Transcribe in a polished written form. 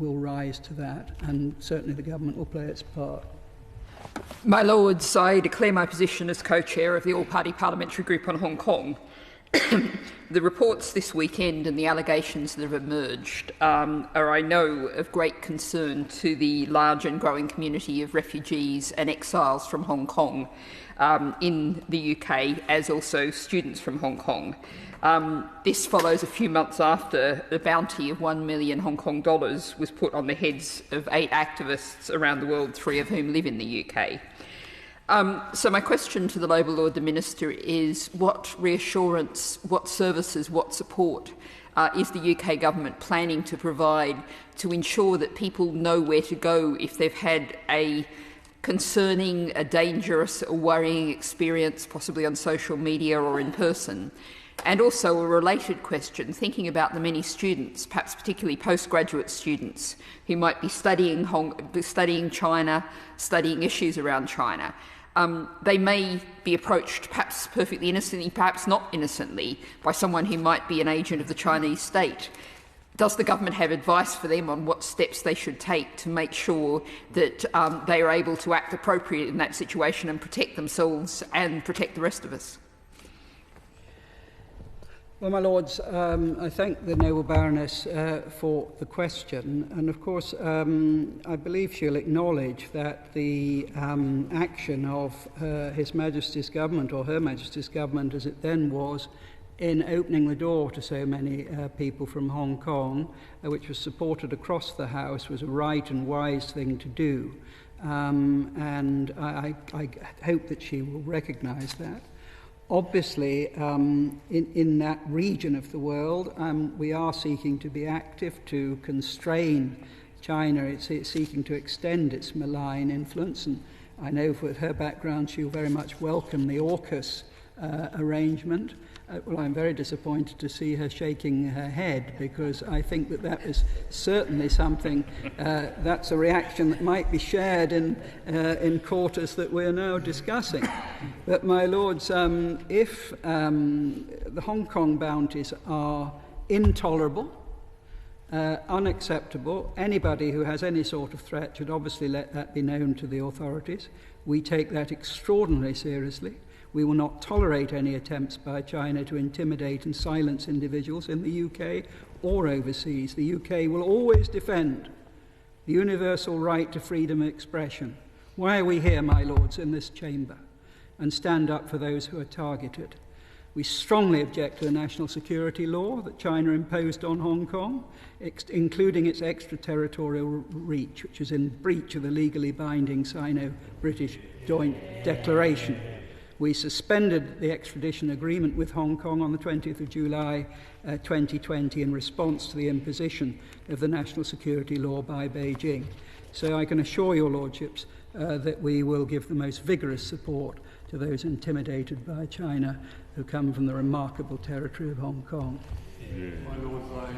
will rise to that, and certainly the government will play its part. My Lords, I declare my position as co-chair of the All-Party Parliamentary Group on Hong Kong. The reports this weekend and the allegations that have emerged are, I know, of great concern to the large and growing community of refugees and exiles from Hong Kong in the UK, as also students from Hong Kong. This follows a few months after the bounty of $1 million Hong Kong dollars was put on the heads of 8 activists around the world, 3 of whom live in the UK. So my question to the Labour Lord the Minister is, what reassurance, what services, what support is the UK government planning to provide to ensure that people know where to go if they've had a concerning, a dangerous, a worrying experience, possibly on social media or in person? And also a related question, thinking about the many students, perhaps particularly postgraduate students, who might be studying China, studying issues around China. They may be approached, perhaps perfectly innocently, perhaps not innocently, by someone who might be an agent of the Chinese state. Does the government have advice for them on what steps they should take to make sure that they are able to act appropriately in that situation and protect themselves and protect the rest of us? Well, my Lords, I thank the Noble Baroness for the question, and of course I believe she'll acknowledge that the action of His Majesty's Government, or Her Majesty's Government as it then was, in opening the door to so many people from Hong Kong, which was supported across the House, was a right and wise thing to do. And I hope that she will recognise that. Obviously, in that region of the world, we are seeking to be active to constrain China. It's seeking to extend its malign influence, and I know with her background she'll very much welcome the AUKUS arrangement. Well, I'm very disappointed to see her shaking her head, because I think that is certainly something, that's a reaction that might be shared in quarters that we're now discussing. But, my Lords, if the Hong Kong bounties are intolerable, unacceptable, anybody who has any sort of threat should obviously let that be known to the authorities. We take that extraordinarily seriously. We will not tolerate any attempts by China to intimidate and silence individuals in the UK or overseas. The UK will always defend the universal right to freedom of expression. Why are we here, my Lords, in this chamber, and stand up for those who are targeted? We strongly object to the national security law that China imposed on Hong Kong, including its extraterritorial reach, which is in breach of the legally binding Sino-British Joint Declaration. We suspended the extradition agreement with Hong Kong on the 20th of July 2020 in response to the imposition of the national security law by Beijing. So I can assure your Lordships that we will give the most vigorous support to those intimidated by China who come from the remarkable territory of Hong Kong.